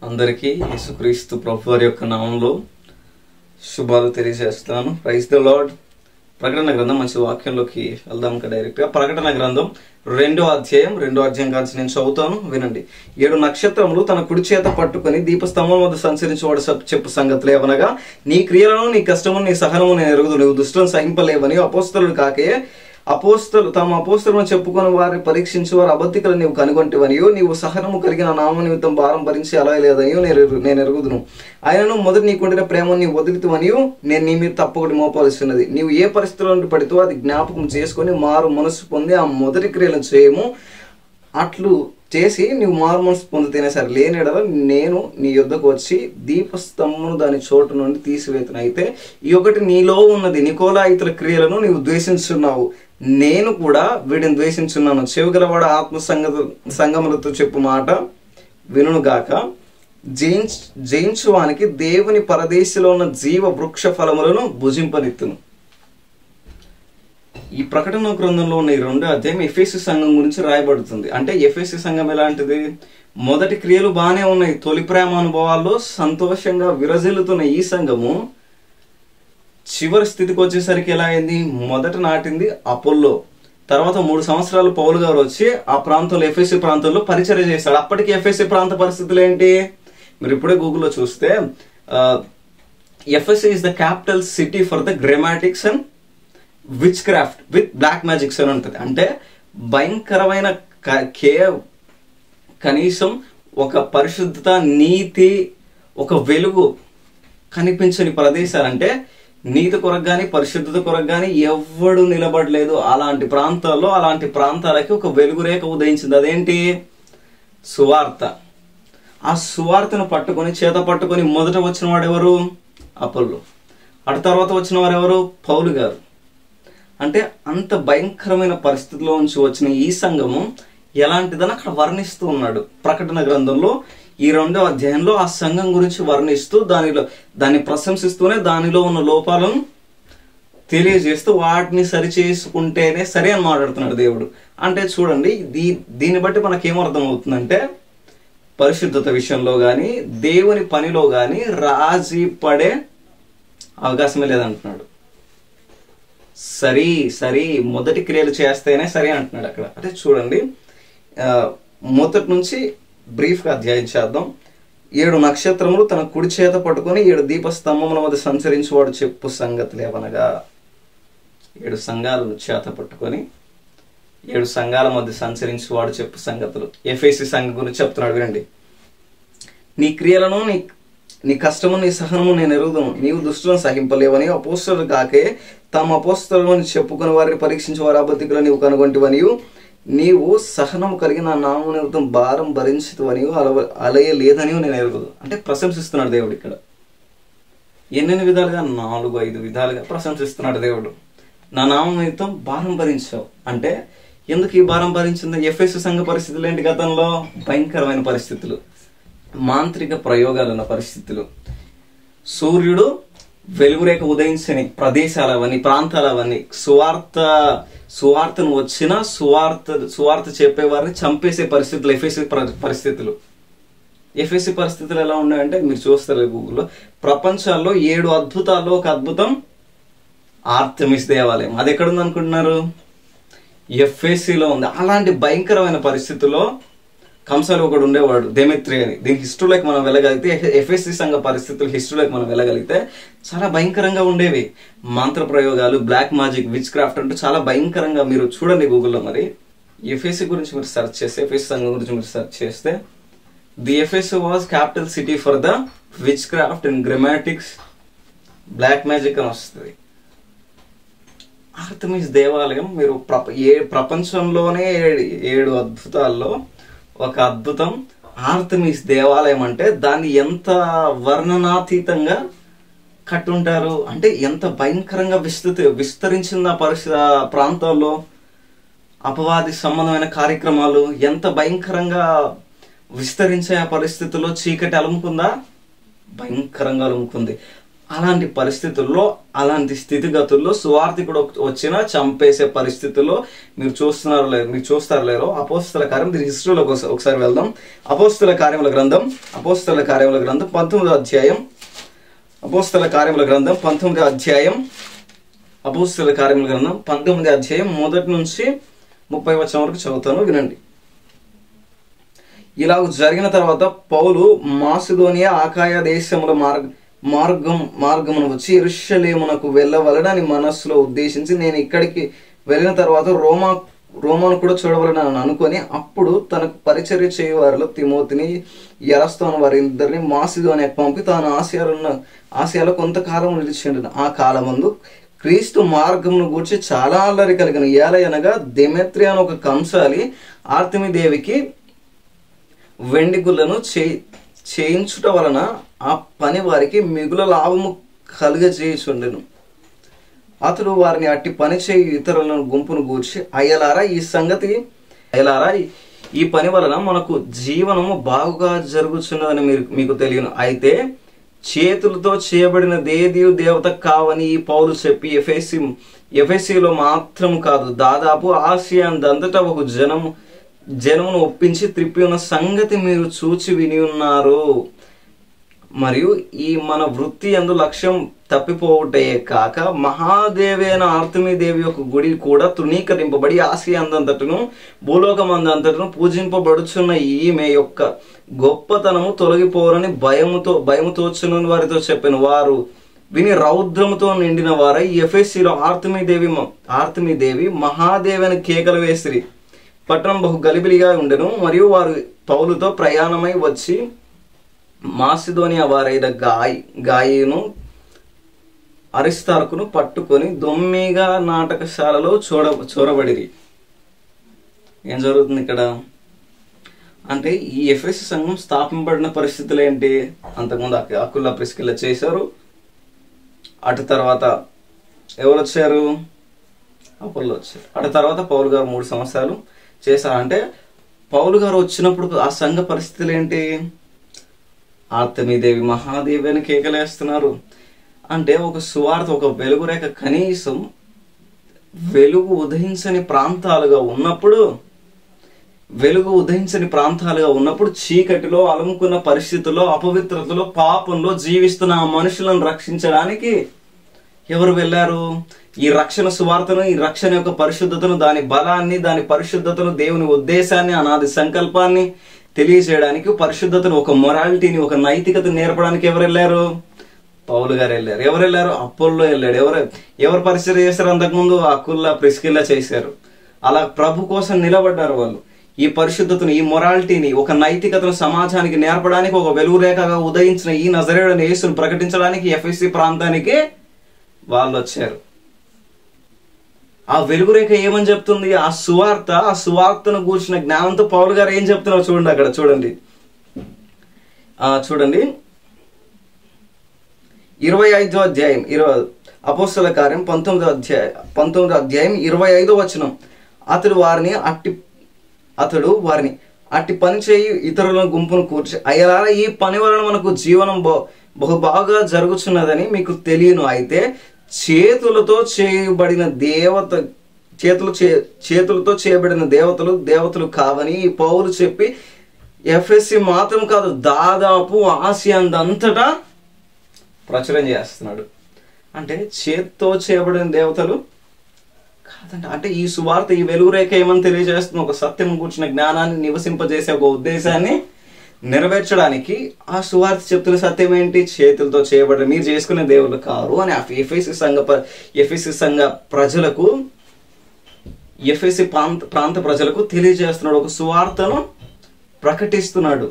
అందరికీ యేసుక్రీస్తు ప్రభువారి యొక్క నామంలో శుభాలు తెలియజేస్తాను. Praise the lord. ప్రకటన గ్రంథం మంచి వాక్యంలోకి వెళ్దాం డైరెక్ట్ గా. ప్రకటన గ్రంథం 2వ అధ్యాయం కాల్చి నేను చదువుతాను, వినండి. 7 నక్షత్రములు తన కుడి చేత పట్టుకుని దీపస్తంభం వద్ద సంచరించేవాడు చెప్పు సంగతులు ఏవనగా, నీ క్రియలను, నీ కష్టమును, నీ సహనము నేను ఎరుగుదు. నువ్వు దుష్టులను సహింపలేవని అపోస్తలుడు కాకే తమ అపోస్తలను చెప్పుకొని వారిని పరీక్షించి వారు అబద్ధికులను నీవు కనుగొంటివనియో, నీవు సహనము కలిగిన నామ నిమిత్తం భారం భరించి అలా లేదనియో నేను ఎరుగుదును. ఆయనను మొదటి నీకుండిన ప్రేమను నీవు వదులుతువనియో నేను నీ మీద తప్పకుండా మోపాల్సినది. నీవు ఏ పరిస్థితుల్లో పడితో అది జ్ఞాపకం చేసుకొని మారు మనసు పొంది ఆ మొదటి క్రియలను చేయము. అట్లు చేసి నీవు మారు మనసు పొందితేనే సరే, లేనిడల నేను నీ యుద్ధకు వచ్చి దీపస్తంభమును దాని చోటు నుండి తీసివేతును. అయితే ఈ ఒకటి నీలో ఉన్నది, నికోలాయితుల క్రియలను నీవు ద్వేషించున్నావు, నేను కూడా వీడిని ద్వేషించున్నాను. చెవిగలవాడ ఆత్మ సంగములతో చెప్పు మాట వినుగాక. జయించువానికి దేవుని పరదేశంలో ఉన్న జీవ వృక్ష ఫలములను భుజింపనిత్తును. ఈ ప్రకటన గ్రంథంలో ఉన్న ఈ 2వ అధ్యాయం ఎఫెసు సంఘం గురించి రాయబడుతుంది. అంటే ఎఫెసు సంఘం ఎలాంటిది? మొదటి క్రియలు బాగానే ఉన్నాయి, తొలి ప్రేమ అనుభవాల్లో సంతోషంగా విరజిల్లుతున్న ఈ సంఘము చివరి స్థితికి వచ్చేసరికి ఎలా అయింది? మొదట నాటింది అపోల్లో, తర్వాత 3 సంవత్సరాలు పౌలు గారు వచ్చి ఆ ప్రాంతంలో ఎఫెసు ప్రాంతంలో పరిచర్య చేశాడు. అప్పటికి ఎఫెసు ప్రాంత పరిస్థితులు ఏంటి? మీరు ఇప్పుడే గూగుల్లో చూస్తే Ephesus is the capital city for the grammatics and witchcraft with black magics అని ఉంటుంది. అంటే భయంకరమైన కనీసం ఒక పరిశుద్ధత, నీతి, ఒక వెలుగు కనిపించని ప్రదేశాలంటే నీతి కొరకు కానీ పరిశుద్ధత కొరకు కానీ ఎవ్వడు నిలబడలేదు. అలాంటి ప్రాంతాల్లో, అలాంటి ప్రాంతాలకి ఒక వెలుగురేఖ ఉదయించింది. అదేంటి? సువార్త. ఆ సువార్తను పట్టుకొని చేత పట్టుకొని మొదట వచ్చిన వాడు ఎవరు? అపోల్లో. అటు తర్వాత వచ్చిన వారు ఎవరు? పౌలు గారు. అంటే అంత భయంకరమైన పరిస్థితిలో నుంచి వచ్చిన ఈ సంఘము ఎలాంటిదని అక్కడ వర్ణిస్తూ ఉన్నాడు. ప్రకటన గ్రంథంలో ఈ 2వ అధ్యాయంలో ఆ సంఘం గురించి వర్ణిస్తూ దాన్ని ప్రశంసిస్తూనే దానిలో ఉన్న లోపాలను తెలియజేస్తూ వాటిని సరిచేసుకుంటేనే సరే అని మాట్లాడుతున్నాడు దేవుడు. అంటే చూడండి, దీన్ని బట్టి మనకేమర్థం అవుతుందంటే పరిశుద్ధత విషయంలో కానీ దేవుని పనిలో కానీ రాజీ పడే అవకాశమే లేదంటున్నాడు. సరి మొదటి క్రియలు చేస్తేనే సరే అంటున్నాడు అక్కడ. అంటే చూడండి, మొదటి నుంచి బ్రీఫ్గా అధ్యాయం చేద్దాం. 7 నక్షత్రములు తన కుడి చేత పట్టుకొని 7 దీపస్తంభముల మధ్య సంచరించేవాడు చెప్పు సంగతులు ఏవనగా. 7 సంఘాలను చేత పట్టుకొని 7 సంఘాల మధ్య సంచరించేవాడు చెప్పు సంగతులు. ఎఫెసు సంఘం గురించి చెప్తున్నాడు, వినండి. నీ క్రియలను, నీ కష్టము, నీ సహనము నేను ఎరుగుదును. నీవు దుష్టులను సహింపలేవని అపోస్తలుడు కాకే తమ అపోస్తలుని చెప్పుకుని వారిని పరీక్షించి వారి అబద్ధికులు నీవు కనుగొంటివనియు, నీవు సహనము కలిగి నా నామ నిమిత్తం భారం భరించుతవనియు అలయలేదనియు నేను ఎరుగుదు. అంటే ప్రశంసిస్తున్నాడు దేవుడు ఇక్కడ. ఎన్నెన్ని విధాలుగా? 4-5 విధాలుగా ప్రశంసిస్తున్నాడు దేవుడు. నా నామ నిమిత్తం భారం భరించావు అంటే ఎందుకు ఈ భారం భరించింది? ఎఫెసు సంఘ పరిస్థితులు ఏంటి? గతంలో భయంకరమైన పరిస్థితులు, మాంత్రిక ప్రయోగాలున్న పరిస్థితులు, సూర్యుడు వెలుగురేఖ ఉదయించని ప్రదేశాలవన్నీ, ప్రాంతాలవన్నీ, సువార్తను వచ్చిన సువార్త చెప్పేవారిని చంపేసే పరిస్థితులు ఎఫెసు పరిస్థితులు ఎలా ఉన్నాయంటే మీరు చూస్తారు గూగుల్లో. ప్రపంచాల్లో 7 అద్భుతాల్లో ఒక అద్భుతం ఆర్టెమిస్ దేవాలయం. అది ఎక్కడుంది అనుకుంటున్నారు? ఎఫెసులో ఉంది. అలాంటి భయంకరమైన పరిస్థితుల్లో కంసాలు ఒకడు ఉండేవాడు, దేమిత్రి అని. దీని హిస్టరీలోకి మనం వెళ్ళగలిగితే, ఎఫెసు సంఘ పరిస్థితులు హిస్టరీలోకి మనం వెళ్ళగలిగితే చాలా భయంకరంగా ఉండేవి. మంత్ర ప్రయోగాలు, బ్లాక్ మ్యాజిక్, విచ్ క్రాఫ్ట్ అంటూ చాలా భయంకరంగా. మీరు చూడండి గూగుల్లో. మరి ఎఫెసు గురించి మీరు సెర్చ్ చేస్తే, ఎఫెసు సంఘం గురించి మీరు సెర్చ్ చేస్తే, the Ephesus was capital city for the witchcraft and grammatics, black magic అని వస్తుంది. ఆర్టెమిస్ దేవాలయం. మీరు ప్రపంచంలోనే 7 అద్భుతాల్లో ఒక అద్భుతం ఆర్టెమిస్ దేవాలయం. అంటే దాన్ని ఎంత వర్ణనాతీతంగా కట్టుంటారు అంటే ఎంత భయంకరంగా విస్తరించింది ఆ ప్రాంతాల్లో. అపవాది సంబంధమైన కార్యక్రమాలు ఎంత భయంకరంగా విస్తరించే ఆ పరిస్థితుల్లో చీకటి అలుముకుందా? భయంకరంగా అలుముకుంది. అలాంటి పరిస్థితుల్లో, అలాంటి స్థితిగతుల్లో సువార్థికుడు వచ్చినా చంపేసే పరిస్థితుల్లో మీరు చూస్తారు లేరో అపోస్తల కార్యం, దీని హిస్టరీలోకి ఒకసారి వెళ్దాం. అపోస్తల కార్యముల గ్రంథం 19వ అధ్యాయం. అపోస్తల కార్యముల గ్రంథం 19వ అధ్యాయం. అపోస్తల కార్యముల గ్రంథం 19వ అధ్యాయం 1 నుంచి 30 వచనం వరకు చదువుతాను, వినండి. ఇలా జరిగిన తర్వాత పౌలు మాసిదోనియా అఖాయ దేశముల మార్గమును వచ్చి యెరూషలేమునకు వెళ్ళవలెనని మనస్సులో ఉద్దేశించి, నేను ఇక్కడికి వెళ్ళిన తర్వాత రోమాను కూడా చూడవలెనని అనుకొని, అప్పుడు తనకు పరిచర్య చేయు వారిలో తిమోతిని, ఎరస్తోను వారిద్దరిని మాసిదోనియాకు పంపి తాను ఆసియాలో కొంతకాలం నిలిచిండు. ఆ కాలమందు క్రీస్తు మార్గమును గూర్చి చాలా అల్లరి కలిగిన ఏలయనగా దెమెత్రి అని ఒక కంసాలి ఆర్తెమీదేవికి వెండి గుళ్ళను చేయించుట వలన ఆ పని వారికి మిగుల లాభము కలుగజేయుచుండెను. అతడు వారిని అట్టి పని చేయి ఇతరులను గుంపును గూర్చి, అయ్యలారా ఈ పని వలన మనకు జీవనము బాగుగా జరుగుతున్నదని మీకు తెలియను. అయితే చేతులతో చేయబడిన దేవత కావని ఈ పౌలు చెప్పి ఎఫెసీలో మాత్రం కాదు, దాదాపు ఆసియా అంతటా ఒక జనమును ఒప్పించి త్రిప్పి ఉన్న సంగతి మీరు చూచి విని ఉన్నారు. మరియు ఈ మన వృత్తి యందు లక్ష్యం తప్పిపోవుటే కాక మహాదేవైన ఆర్తెమీదేవి యొక్క గుడి కూడా తృణీకరింపబడి ఆసియా అందంతటను భూలోకమందంతటను పూజింపబడుచున్న ఈమె యొక్క గొప్పతనము తొలగిపోరని భయముతోచునని వారితో చెప్పిన. వారు విని రౌద్రముతో నిండిన వారై ఎఫెసీలో ఆర్తెమీదేవి మహాదేవిని కేకలు వేసిరి. పట్టణం బహు గలిబిలిగా ఉండెను. మరియు వారు పౌలుతో ప్రయాణమై వచ్చి మాసిదోనియా వారైన గాయిను అరిస్తార్కును పట్టుకొని దొమ్మిగా నాటకశాలలో చూడబడిరి. ఏం జరుగుతుంది ఇక్కడ అంటే, ఈ ఎఫెసీ సంఘం స్థాపింపబడిన పరిస్థితులు ఏంటి? అంతకుముందు అకుల్లా ప్రిస్కిల్లా చేశారు. అటు తర్వాత ఎవరు వచ్చారు? అపోల్లో వచ్చారు. అటు తర్వాత పౌలు గారు 3 సంవత్సరాలు చేశారు. అంటే పౌలు గారు వచ్చినప్పుడు ఆ సంఘ పరిస్థితులు ఏంటి? ఆర్తెమీదేవి మహాదేవి అని కేకలేస్తున్నారు. అంటే ఒక సువార్త, ఒక వెలుగు రేఖ కనీసం వెలుగు ఉదయించని ప్రాంతాలుగా ఉన్నప్పుడు చీకటిలో అలుముకున్న పరిస్థితుల్లో, అపవిత్రతలో, పాపంలో జీవిస్తున్న ఆ మనుషులను రక్షించడానికి ఎవరు వెళ్ళారు? ఈ రక్షణ సువార్తను, ఈ రక్షణ యొక్క పరిశుద్ధతను, దాని బలాన్ని, దాని పరిశుద్ధతను, దేవుని ఉద్దేశాన్ని, అనాది సంకల్పాన్ని తెలియజేయడానికి, పరిశుద్ధతను, ఒక మొరాలిటీని, ఒక నైతికతను నేర్పడానికి ఎవరు వెళ్ళారు? పౌలు గారు వెళ్ళారు. ఎవరు వెళ్ళారు? అపోల్లో వెళ్ళాడు. ఎవరు పరిచర్య చేశారు? అంతకుముందు అకుల్లా ప్రిస్కిల్లా చేశారు. అలా ప్రభు కోసం నిలబడ్డారు వాళ్ళు. ఈ పరిశుద్ధతను, ఈ మొరాలిటీని, ఒక నైతికతను సమాజానికి నేర్పడానికి, ఒక వెలుగు రేఖగా ఉదయించిన ఈ నజరేయుడైన యేసును ప్రకటించడానికి ఎఫెసీ ప్రాంతానికి వాళ్ళు వచ్చారు. ఆ వెలుగు రేఖ ఏమని చెప్తుంది? ఆ సువార్తను గూర్చిన జ్ఞానంతో పౌలు గారు ఏం చెప్తున్నారు చూడండి. అక్కడ చూడండి 25వ అధ్యాయం, అపోస్తల కార్యం 19వ అధ్యాయం 25వ వచనం. అతడు వారిని అట్టి పని చేయి ఇతరులను గుంపును కూర్చి, అయ్యలారా ఈ పని వలన మనకు జీవనం బహు బాగా జరుగుతున్నదని మీకు తెలియను. అయితే చేతులతో చేయబడిన దేవతలు కావని పౌలు చెప్పి ఎఫెసీ మాత్రం కాదు, దాదాపు ఆసియా అంతటా ప్రచురం చేస్తున్నాడు. అంటే చేత్తో చేయబడిన దేవతలు కాదంట. అంటే ఈ సువార్త, ఈ వెలుగు రేఖ ఏమని తెలియజేస్తుంది? ఒక సత్యం కూర్చున్న జ్ఞానాన్ని నివసింపజేసే ఒక ఉద్దేశాన్ని నెరవేర్చడానికి ఆ సువార్త చెప్తున్న సత్యం ఏంటి? చేతులతో చేయబడిన మీరు చేసుకునే దేవుళ్ళు కారు అని ఎఫెసీ సంఘ ప్రజలకు, ఎఫెసీ ప్రాంత ప్రజలకు తెలియజేస్తున్నాడు. ఒక సువార్తను ప్రకటిస్తున్నాడు.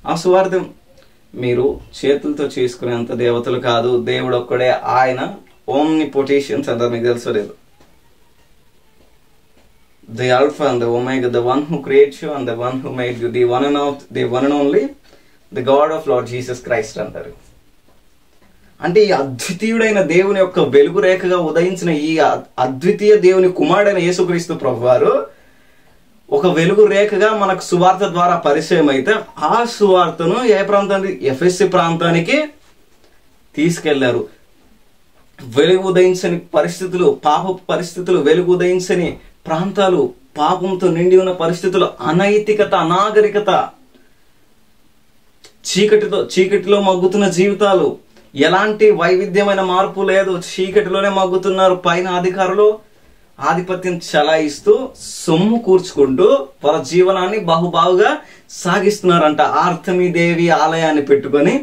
ఆ సువార్త మీరు చేతులతో చేసుకునేంత దేవతలు కాదు, దేవుడు ఒక్కడే. ఆయన ఓమ్నిపోటెన్షియన్స్ అంటారు, మీకు తెలుసో లేదు. The Alpha and the Omega, the one who creates you and the one who made you, the one and only, the God of Lord Jesus Christ అంటారు. అంటే ఈ అద్వితీయుడైన దేవుని యొక్క వెలుగు రేఖగా ఉదయించిన ఈ అద్వితీయ దేవుని కుమారుడైన యేసుక్రీస్తు ప్రభువారు ఒక వెలుగు రేఖగా మనకు సువార్త ద్వారా పరిచయం అయితే, ఆ సువార్తను ఏ ప్రాంతానికి? ఎఫెసీ ప్రాంతానికి తీసుకెళ్లారు. వెలుగు ఉదయించని పరిస్థితులు, పాప పరిస్థితులు, వెలుగు ఉదయించని ప్రాంతాలు, పాపంతో నిండి ఉన్న పరిస్థితులు, అనైతికత, అనాగరికత, చీకటిలో మగ్గుతున్న జీవితాలు, ఎలాంటి వైవిధ్యమైన మార్పు లేదు, చీకటిలోనే మగ్గుతున్నారు. పైన అధికారులు ఆధిపత్యం చలాయిస్తూ సొమ్ము కూర్చుకుంటూ వాళ్ళ జీవనాన్ని బహుబావుగా సాగిస్తున్నారంట. ఆర్తమీదేవి ఆలయాన్ని పెట్టుకొని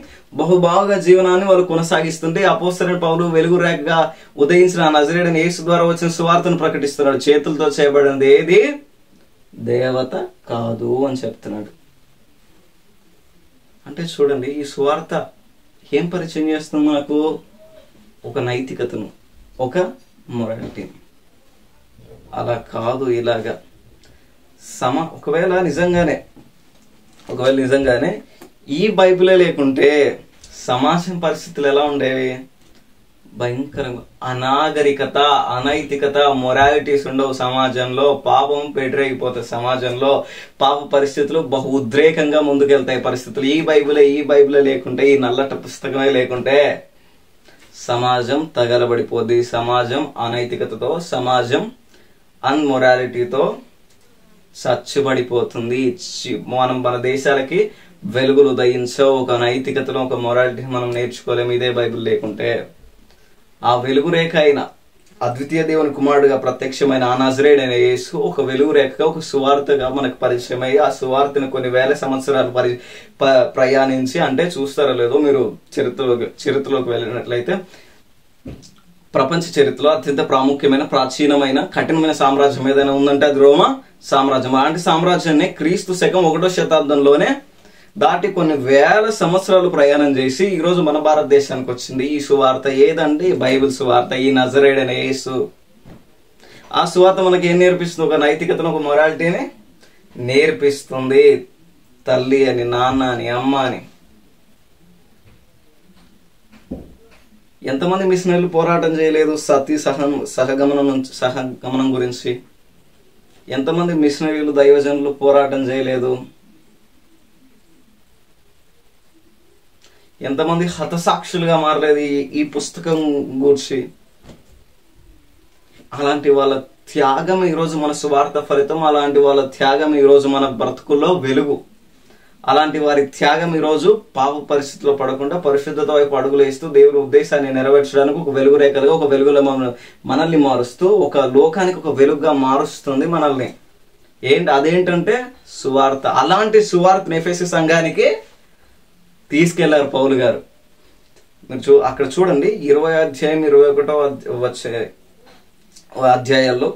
బహుబావుగా జీవనాన్ని వాళ్ళు కొనసాగిస్తుంటే అపోస్తలుడైన పౌలు వెలుగు రేఖగా ఉదయించిన నజరేయుడైన యేసు ద్వారా వచ్చిన సువార్తను ప్రకటిస్తున్నాడు. చేతులతో చేయబడినది ఏది దేవత కాదు అని చెప్తున్నాడు. అంటే చూడండి, ఈ సువార్త ఏం పరిచయం చేస్తుంది మనకు? ఒక నైతికతను, ఒక మొరాలిటీని. అలా కాదు, ఇలాగా ఒకవేళ నిజంగానే ఈ బైబిలే లేకుంటే సమాజం పరిస్థితులు ఎలా ఉండేవి? భయంకరంగా అనాగరికత, అనైతికత, మొరాలిటీస్ ఉండవు సమాజంలో. పాపం పెట్టరేగిపోతుంది సమాజంలో. పాప పరిస్థితులు బహు ఉద్రేకంగా ముందుకెళ్తాయి పరిస్థితులు. ఈ బైబిలే లేకుంటే, ఈ నల్లట పుస్తకమే లేకుంటే సమాజం తగలబడిపోద్ది. సమాజం అనైతికతతో, సమాజం అన్మొరాలిటీతో చచ్చుబడిపోతుంది. మన దేశాలకి వెలుగులు ఉదయించో, ఒక నైతికతలో, ఒక మొరాలిటీ మనం నేర్చుకోలేము ఇదే బైబిల్ లేకుంటే. ఆ వెలుగు రేఖ అయిన అద్వితీయ దేవుని కుమారుడుగా ప్రత్యక్షమైన ఆ నజరేయుడైన యేసు ఒక వెలుగు రేఖగా, ఒక సువార్తగా మనకు పరిచయం అయ్యి, ఆ సువార్తను కొన్ని వేల సంవత్సరాలు ప్రయాణించి, అంటే చూస్తారో లేదో మీరు చరిత్రలోకి వెళ్ళినట్లయితే, ప్రపంచ చరిత్రలో అత్యంత ప్రాముఖ్యమైన, ప్రాచీనమైన, కఠినమైన సామ్రాజ్యం ఏదైనా ఉందంటే అది రోమా సామ్రాజ్యం. అలాంటి సామ్రాజ్యాన్ని క్రీస్తు శకం 1వ శతాబ్దంలోనే దాటి కొన్ని వేల సంవత్సరాలు ప్రయాణం చేసి ఈరోజు మన భారతదేశానికి వచ్చింది ఈ సువార్త. ఏదండి? బైబిల్ సువార్త. ఈ నజరేయుడైన యేసు. ఆ సువార్త మనకి ఏం నేర్పిస్తుంది? ఒక నైతికతను, ఒక మొరాలిటీని నేర్పిస్తుంది. తల్లి అని, నాన్న అని, అమ్మ అని. ఎంతమంది మిషనరీలు పోరాటం చేయలేదు సతీ సహగమనం గురించి? ఎంతమంది మిషనరీలు, దైవజనులు పోరాటం చేయలేదు? ఎంతమంది హతసాక్షులుగా మారలేదు ఈ పుస్తకం గురించి? అలాంటి వాళ్ళ త్యాగం ఈరోజు మన సువార్త ఫలితం. అలాంటి వాళ్ళ త్యాగం ఈరోజు మన బ్రతుకుల్లో వెలుగు. అలాంటి వారి త్యాగం ఈరోజు పాప పరిస్థితిలో పడకుండా పరిశుద్ధత వైపు అడుగులు వేస్తూ దేవుని ఉద్దేశాన్ని నెరవేర్చడానికి ఒక వెలుగు రేఖలుగా, ఒక వెలుగులో మనల్ని మారుస్తూ, ఒక లోకానికి ఒక వెలుగుగా మారుస్తుంది మనల్ని. అదేంటంటే సువార్త. అలాంటి సువార్తను ఎఫెసీ సంఘానికి తీసుకెళ్లారు పౌలు గారు. మీరు అక్కడ చూడండి, 20 అధ్యాయం 21 వచ్చే అధ్యాయాల్లో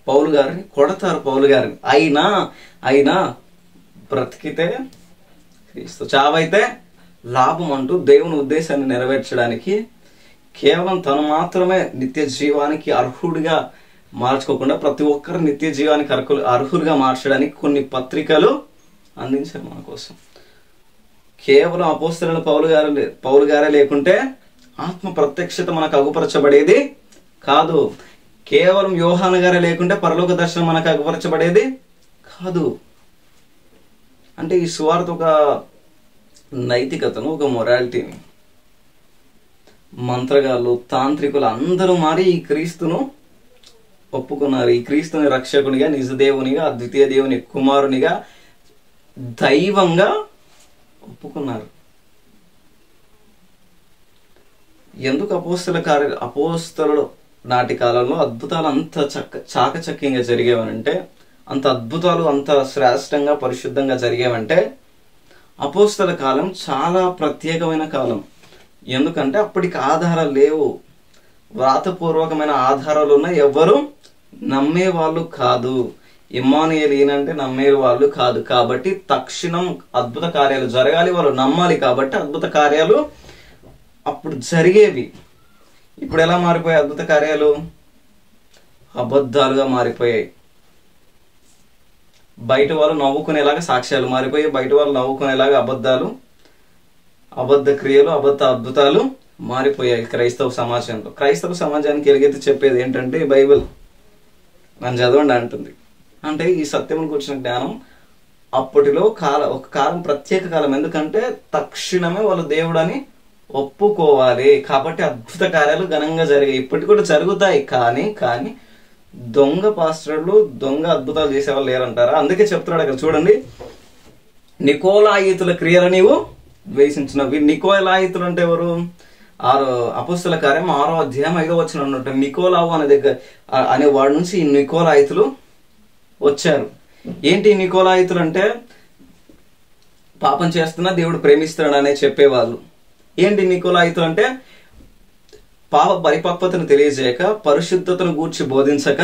పౌలు గారిని కొడతారు. పౌలు గారిని అయినా బ్రతికితే క్రీస్తు, చావైతే లాభం అంటూ దేవుని ఉద్దేశాన్ని నెరవేర్చడానికి కేవలం తను మాత్రమే నిత్య జీవానికి అర్హుడిగా మార్చుకోకుండా ప్రతి ఒక్కరు నిత్య జీవానికి అర్హులుగా మార్చడానికి కొన్ని పత్రికలు అందించారు మన కోసం. కేవలం అపోస్తలుడైన పౌలు గారే లేకుంటే ఆత్మ ప్రత్యక్షత మనకు అగుపరచబడేది కాదు. కేవలం యోహాను గారే లేకుంటే పరలోక దర్శనం మనకు అగుపరచబడేది కాదు. అంటే ఈ సువార్త ఒక నైతికతను, ఒక మొరాలిటీని మంత్రగాళ్ళు, తాంత్రికులు అందరూ మారి ఈ క్రీస్తును ఒప్పుకున్నారు. ఈ క్రీస్తుని రక్షకునిగా, నిజదేవునిగా, అద్వితీయ దేవుని కుమారునిగా, దైవంగా ఒప్పుకున్నారు. ఎందుకు అపోస్తలుడు నాటి కాలంలో అద్భుతాలు అంత చాకచక్యంగా జరిగేవనంటే, అంత అద్భుతాలు అంత శ్రేష్టంగా పరిశుద్ధంగా జరిగేవంటే, అపోస్తల కాలం చాలా ప్రత్యేకమైన కాలం. ఎందుకంటే అప్పటికి ఆధారాలు లేవు. వ్రాతపూర్వకమైన ఆధారాలు ఉన్న ఎవ్వరూ నమ్మే వాళ్ళు కాదు. ఇమ్మానుయేలు ఈయనంటే నమ్మే వాళ్ళు కాదు. కాబట్టి తక్షణం అద్భుత కార్యాలు జరగాలి, వాళ్ళు నమ్మాలి. కాబట్టి అద్భుత కార్యాలు అప్పుడు జరిగేవి. ఇప్పుడు ఎలా మారిపోయాయి అద్భుత కార్యాలు? అబద్ధాలుగా మారిపోయాయి. బయట వాళ్ళు నవ్వుకునేలాగా సాక్ష్యాలు మారిపోయాయి. బయట వాళ్ళు నవ్వుకునేలాగా అబద్ధ క్రియలు, అద్భుతాలు మారిపోయాయి క్రైస్తవ సమాజంలో. క్రైస్తవ సమాజానికి ఎలుగెత్తి చెప్పేది ఏంటంటే బైబిల్ మనం చదవండి అంటుంది. అంటే ఈ సత్యం కూర్చున్న జ్ఞానం అప్పటిలో ఒక కాలం, ప్రత్యేక కాలం. ఎందుకంటే తక్షణమే వాళ్ళు దేవుడని ఒప్పుకోవాలి. కాబట్టి అద్భుత కార్యాలు ఘనంగా జరిగాయి, ఇప్పటికి కూడా జరుగుతాయి. కానీ కానీ దొంగ పాస్టర్లు, దొంగ అద్భుతాలు చేసేవాళ్ళు లేరంటారా? అందుకే చెప్తున్నాడు అక్కడ చూడండి, నికోలాయితుల క్రియలు నీవు ద్వేషించినవి. నికోలాయితులు అంటే ఎవరు? అపోస్తల కార్యం 6వ అధ్యాయం 5వ వచనం అన్నట్టు నికోలావు అనే దగ్గర అనే వాడి నుంచి ఈ నికోలాయితులు వచ్చారు. ఏంటి నికోలాయితులు అంటే? పాపం చేస్తున్నా దేవుడు ప్రేమిస్తున్నాడు అనే చెప్పేవాళ్ళు. ఏంటి నికోలాయితులు అంటే? పాప పరిపక్వతను తెలియజేయక, పరిశుద్ధతను గూర్చి బోధించక,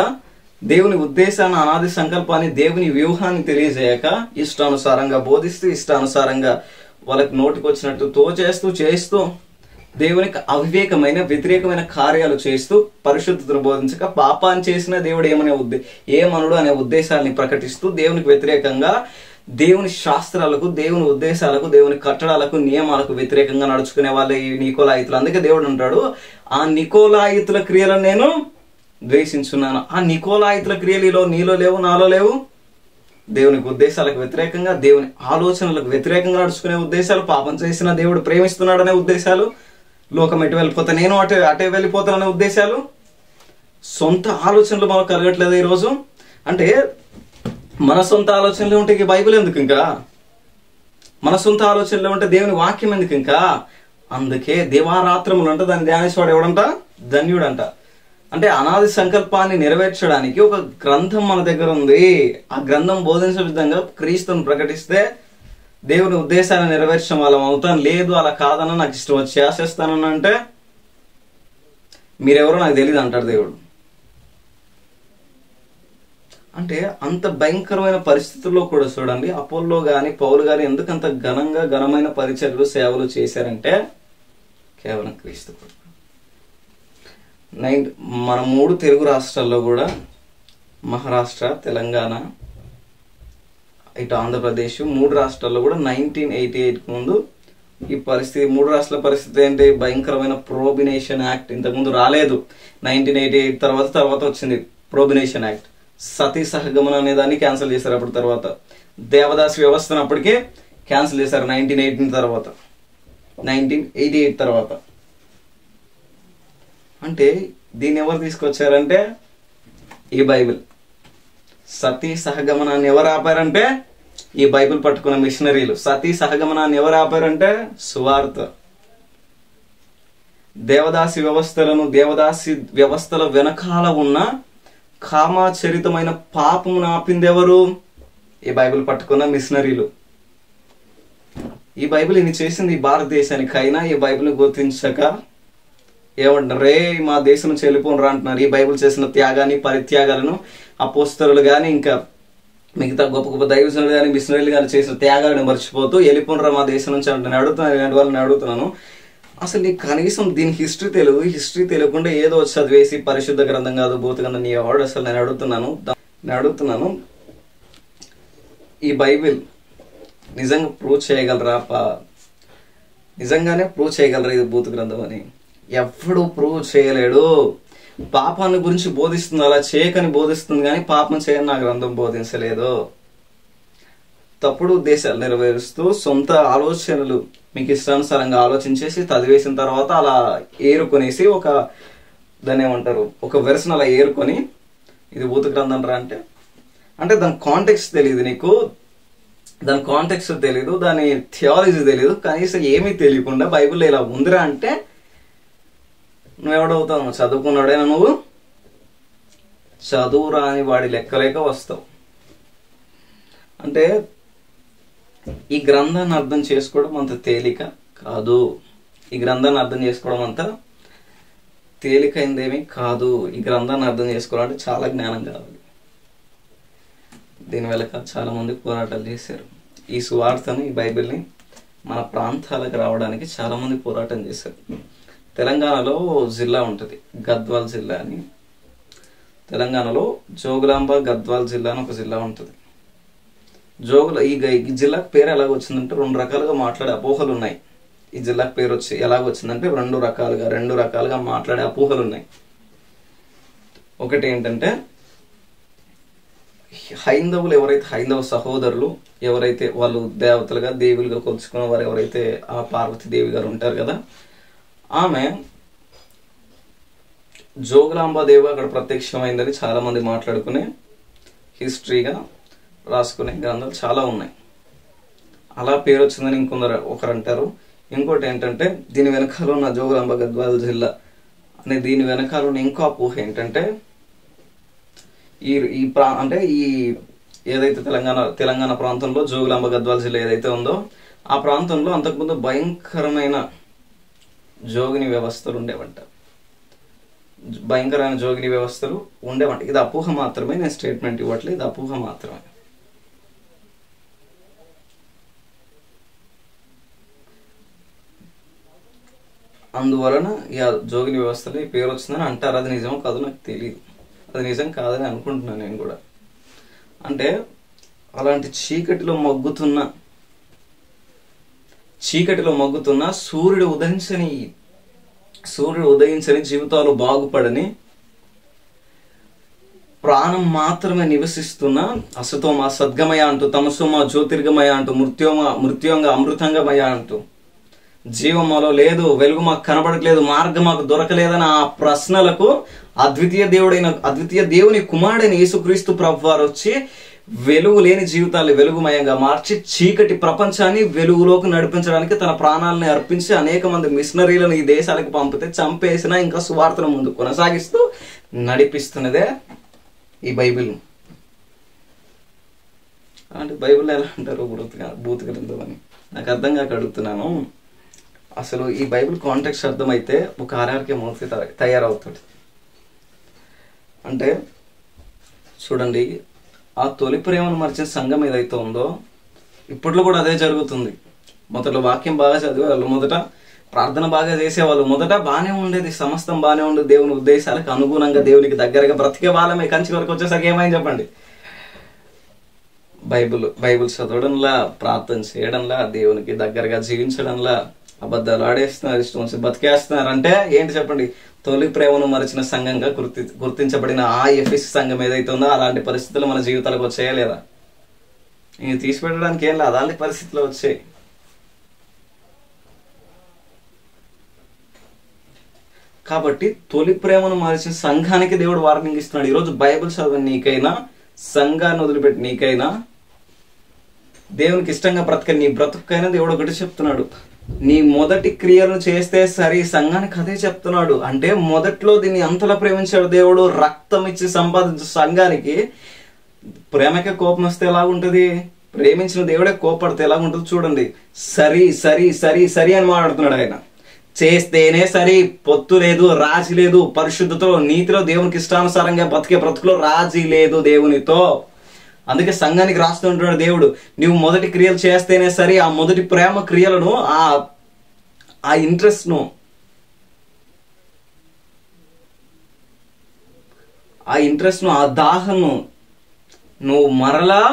దేవుని ఉద్దేశాన్ని, అనాది సంకల్పాన్ని, దేవుని వ్యూహాన్ని తెలియజేయక, ఇష్టానుసారంగా బోధిస్తూ, ఇష్టానుసారంగా వాళ్ళకి నోటికి వచ్చినట్టు చేస్తూ దేవునికి అవివేకమైన వ్యతిరేకమైన కార్యాలు చేస్తూ, పరిశుద్ధతను బోధించక, పాపాన్ని చేసిన దేవుడు ఏమనుడు అనే ఉద్దేశాలని ప్రకటిస్తూ, దేవునికి వ్యతిరేకంగా, దేవుని శాస్త్రాలకు, దేవుని ఉద్దేశాలకు, దేవుని కట్టడాలకు, నియమాలకు వ్యతిరేకంగా నడుచుకునే వాళ్ళే ఈ నికోలాయితులు. అందుకే దేవుడు అంటాడు, ఆ నికోలాయితుల క్రియలను నేను ద్వేషించున్నాను. ఆ నికోలాయితుల క్రియలు నీలో లేవు, నాలో లేవు. దేవునికి ఉద్దేశాలకు వ్యతిరేకంగా, దేవుని ఆలోచనలకు వ్యతిరేకంగా నడుచుకునే ఉద్దేశాలు, పాపం చేసిన దేవుడు ప్రేమిస్తున్నాడనే ఉద్దేశాలు, లోకం ఎటు వెళ్ళిపోతా నేను అటే వెళ్ళిపోతాననే ఉద్దేశాలు, సొంత ఆలోచనలు మనకు కలగట్లేదు ఈరోజు. అంటే మన సొంత ఆలోచనలు ఉంటే ఈ బైబిల్ ఎందుకు? ఇంకా మన సొంత ఆలోచనలు ఉంటే దేవుని వాక్యం ఎందుకు? ఇంకా అందుకే దివారాత్రములు అంటే దాన్ని ధ్యానించేవాడు ఎవడంట? ధన్యుడంట. అంటే అనాది సంకల్పాన్ని నెరవేర్చడానికి ఒక గ్రంథం మన దగ్గర ఉంది. ఆ గ్రంథం బోధించే విధంగా క్రీస్తుని ప్రకటిస్తే దేవుని ఉద్దేశాన్ని నెరవేర్చడం వాళ్ళం అవుతాను. లేదు అలా కాదన్నా, నాకు ఇష్టం వచ్చి చేసేస్తానని అంటే మీరెవరో నాకు తెలియదు అంటాడు దేవుడు. అంటే అంత భయంకరమైన పరిస్థితుల్లో కూడా చూడండి, అపోల్లో గాని పౌలు గాని ఎందుకంత ఘనమైన పరిచర్యలు, సేవలు చేశారంటే కేవలం క్రీస్తు. మన 3 తెలుగు రాష్ట్రాల్లో కూడా, మహారాష్ట్ర, తెలంగాణ, ఇటు ఆంధ్రప్రదేశ్, 3 రాష్ట్రాల్లో కూడా 1988 ముందు ఈ పరిస్థితి, 3 రాష్ట్రాల పరిస్థితి ఏంటి? భయంకరమైన ప్రోబినేషన్ యాక్ట్. ఇంతకుముందు రాలేదు. 1988 తర్వాత వచ్చింది ప్రోబినేషన్ యాక్ట్. సతీ సహగమనం అనే దాన్ని క్యాన్సిల్ చేశారు. అప్పుడు తర్వాత దేవదాసి వ్యవస్థను అప్పటికే క్యాన్సిల్ చేశారు 1988 తర్వాత. అంటే దీన్ని ఎవరు తీసుకొచ్చారంటే ఈ బైబిల్. సతీ సహగమనాన్ని ఎవరు ఆపారంటే ఈ బైబిల్ పట్టుకున్న మిషనరీలు. సతీ సహగమనాన్ని ఎవరు ఆపారంటే సువార్త. దేవదాసి వ్యవస్థల వెనకాల ఉన్న కామాచరితమైన పాపమును ఆపింది ఎవరు? ఈ బైబిల్ పట్టుకున్న మిషనరీలు. ఈ బైబిల్ ఇన్ని చేసింది ఈ భారతదేశానికి. అయినా ఈ బైబిల్ని గుర్తించక ఏమంటారు? రే మా దేశం నుంచి వెళ్ళిపోనరా అంటున్నారు. ఈ బైబిల్ చేసిన త్యాగాన్ని, పరిత్యాగాలను అపోస్తలులు కానీ, ఇంకా మిగతా గొప్ప గొప్ప దైవజనులు కానీ, మిషనరీలు కానీ చేసిన త్యాగాలను మర్చిపోతూ వెళ్ళిపోనరా మా దేశం నుంచి అంటే వాళ్ళని అడుగుతున్నాను, అసలు నీకు కనీసం దీని హిస్టరీ తెలియకుండా ఏదో వచ్చి చదివేసి పరిశుద్ధ గ్రంథం కాదు, భూత గ్రంథం నీ వాడు అసలు నేను అడుగుతున్నాను ఈ బైబిల్ నిజంగా ప్రూవ్ చేయగలరా? నిజంగానే ప్రూవ్ చేయగలరా ఇది భూత గ్రంథం అని? ఎప్పుడు ప్రూవ్ చేయలేడు. పాపాన్ని గురించి బోధిస్తుంది, అలా చేయకని బోధిస్తుంది, కానీ పాపం చేయని నా గ్రంథం బోధించలేదు. తప్పుడు ఉద్దేశాలు నెరవేరుస్తూ సొంత ఆలోచనలు మీకు ఇష్టానుసారంగా ఆలోచించేసి చదివేసిన తర్వాత అలా ఏరుకొనేసి దాన్ని ఏమంటారు, ఒక వెర్షన్ అలా ఏరుకొని ఇది భూత గ్రంథం రా అంటే దాని కాంటెక్స్ట్ తెలియదు నీకు, దాని కాంటెక్స్ట్ తెలియదు, దాని థియాలజీ తెలియదు, కనీసం ఏమీ తెలియకుండా బైబిల్లో ఇలా ఉందిరా అంటే నువ్వెవడవుతావు? చదువుకున్నాడైనా నువ్వు చదువు రాని వాడి లెక్కలేక వస్తావు. అంటే ఈ గ్రంథాన్ని అర్థం చేసుకోవడం అంత తేలిక కాదు. ఈ గ్రంథాన్ని అర్థం చేసుకోవడం అంత తేలికైందేమీ కాదు. ఈ గ్రంథాన్ని అర్థం చేసుకోవాలంటే చాలా జ్ఞానం కావాలి. దీని వెనక చాలా మంది పోరాటాలు చేశారు. ఈ సువార్తను, ఈ బైబిల్ని మన ప్రాంతాలకు రావడానికి చాలా మంది పోరాటం చేశారు. తెలంగాణలో జిల్లా ఉంటుంది, గద్వాల్ జిల్లా అని. తెలంగాణలో జోగులాంబ గద్వాల్ జిల్లా అని ఒక జిల్లా ఉంటుంది. ఈ జిల్లాకు పేరు ఎలాగ వచ్చిందంటే 2 రకాలుగా మాట్లాడే అపోహలు ఉన్నాయి. ఈ జిల్లాకు పేరు ఎలాగొచ్చిందంటే 2 రకాలుగా మాట్లాడే అపోహలు ఉన్నాయి. ఒకటి ఏంటంటే హైందవులు ఎవరైతే, హైందవ సహోదరులు ఎవరైతే వాళ్ళు దేవతలుగా దేవులుగా కొలుచుకున్న వారు ఎవరైతే ఆ పార్వతీదేవి గారు ఉంటారు కదా, ఆమె జోగులాంబాదేవి అక్కడ ప్రత్యక్షమైందని చాలా మంది మాట్లాడుకునే హిస్టరీగా రాసుకునే గ్రంథాలు చాలా ఉన్నాయి. అలా పేరు వచ్చిందని ఒకరు అంటారు. ఇంకోటి ఏంటంటే దీని వెనకాల ఉన్న జోగులాంబ గద్వాల జిల్లా అనే దీని వెనకాల ఉన్న ఇంకో అపోహ ఏంటంటే ఈ ఏదైతే తెలంగాణ ప్రాంతంలో జోగులాంబ గద్వాల జిల్లా ఏదైతే ఉందో ఆ ప్రాంతంలో అంతకుముందు భయంకరమైన జోగిని వ్యవస్థలు ఉండేవంట. భయంకరమైన జోగిని వ్యవస్థలు ఉండేవంట. ఇది అపోహ మాత్రమే, నేను స్టేట్మెంట్ ఇవ్వట్లేదు, ఇది అపోహ మాత్రమే. అందువలన ఈ జోగిని వ్యవస్థలో ఈ పేరు వచ్చిందని అంటారు. అది నిజమో కాదు నాకు తెలియదు, అది నిజం కాదని అనుకుంటున్నాను నేను కూడా. అంటే అలాంటి చీకటిలో మగ్గుతున్న సూర్యుడు ఉదయించని జీవితాలు బాగుపడని ప్రాణం మాత్రమే నివసిస్తున్న అసతోమ సద్గమయ అంటూ, తమసోమ జ్యోతిర్గమయ అంటూ, మృత్యోంగ అమృతంగమయ అంటూ, జీవం మాలో లేదు, వెలుగు మాకు కనబడట్లేదు, మార్గం మాకు దొరకలేదని ఆ ప్రశ్నలకు అద్వితీయ దేవుని కుమారుడైన యేసుక్రీస్తు ప్రభువారు వచ్చి వెలుగు లేని జీవితాన్ని వెలుగుమయంగా మార్చి చీకటి ప్రపంచాన్ని వెలుగులోకి నడిపించడానికి తన ప్రాణాలని అర్పించి అనేక మంది మిషనరీలను ఈ దేశాలకు పంపితే చంపేసినా ఇంకా సువార్తను ముందు కొనసాగిస్తూ నడిపిస్తున్నదే ఈ బైబిల్. అంటే బైబిల్ ఎలా అంటారు భూత గ్రంథం అని నాకు అర్థం కాక అడుగుతున్నాను. అసలు ఈ బైబిల్ కాంటెక్స్ట్ అర్థమైతే ఒక ఆర్ఆర్కే మూర్తి తయారవుతాడు. అంటే చూడండి, ఆ తొలి ప్రేమను మరిచిన సంఘం ఏదైతే ఉందో ఇప్పట్లో కూడా అదే జరుగుతుంది. మొదట్లో వాక్యం బాగా చదివేవాళ్ళు, మొదట ప్రార్థన బాగా చేసేవాళ్ళు, మొదట బాగానే ఉండేది, సమస్తం బాగానే ఉండేది, దేవుని ఉద్దేశాలకు అనుగుణంగా దేవునికి దగ్గరగా బ్రతికే వాళ్ళమే. కంచి వరకు వచ్చేసరికి ఏమైంది చెప్పండి? బైబిల్ చదవడంలా, ప్రార్థన చేయడంలా, దేవునికి దగ్గరగా జీవించడంలా అబద్ధాలు ఆడేస్తున్నారు, ఇష్టం వచ్చి బతికేస్తున్నారు. అంటే ఏంటి చెప్పండి? తొలి ప్రేమను మరిచిన సంఘంగా గుర్తించబడిన ఆ ఎఫెసీ సంఘం ఏదైతే ఉందో అలాంటి పరిస్థితులు మన జీవితాలకు వచ్చాయా లేదా? ఇంక తీసిపెట్టడానికి ఏం లేదు, అలాంటి పరిస్థితులు వచ్చాయి. కాబట్టి తొలి ప్రేమను మరిచిన సంఘానికి దేవుడు వార్నింగ్ ఇస్తున్నాడు. ఈరోజు బైబిల్ చదవని నీకైనా, సంఘాన్ని వదిలిపెట్టి నీకైనా, దేవునికి ఇష్టంగా బ్రతకని నీ బ్రతుకైనా దేవుడు ఒకటి చెప్తున్నాడు, నీ మొదటి క్రియలను చేస్తే సరి. సంఘానికి అదే చెప్తున్నాడు. అంటే మొదట్లో దీన్ని అంతలా ప్రేమించాడు దేవుడు, రక్తం ఇచ్చి సంపాదించే సంఘానికి. ప్రేమకే కోపం వస్తే ఎలాగుంటది? ప్రేమించిన దేవుడే కోపడితే ఎలాగుంటుంది చూడండి. సరి సరి సరి సరి అని మాట్లాడుతున్నాడు ఆయన. చేస్తేనే సరి, పొత్తు లేదు, రాజీ లేదు, పరిశుద్ధతలో నీతిలో దేవునికి ఇష్టానుసారంగా బతికే బ్రతుకులో రాజీ లేదు దేవునితో. అందుకే సంఘానికి రాస్తుంటున్నాడు దేవుడు, నువ్వు మొదటి క్రియలు చేస్తేనే సరే. ఆ మొదటి ప్రేమ క్రియలను, ఆ ఇంట్రెస్ట్ను, ఆ దాహంను నువ్వు మరలా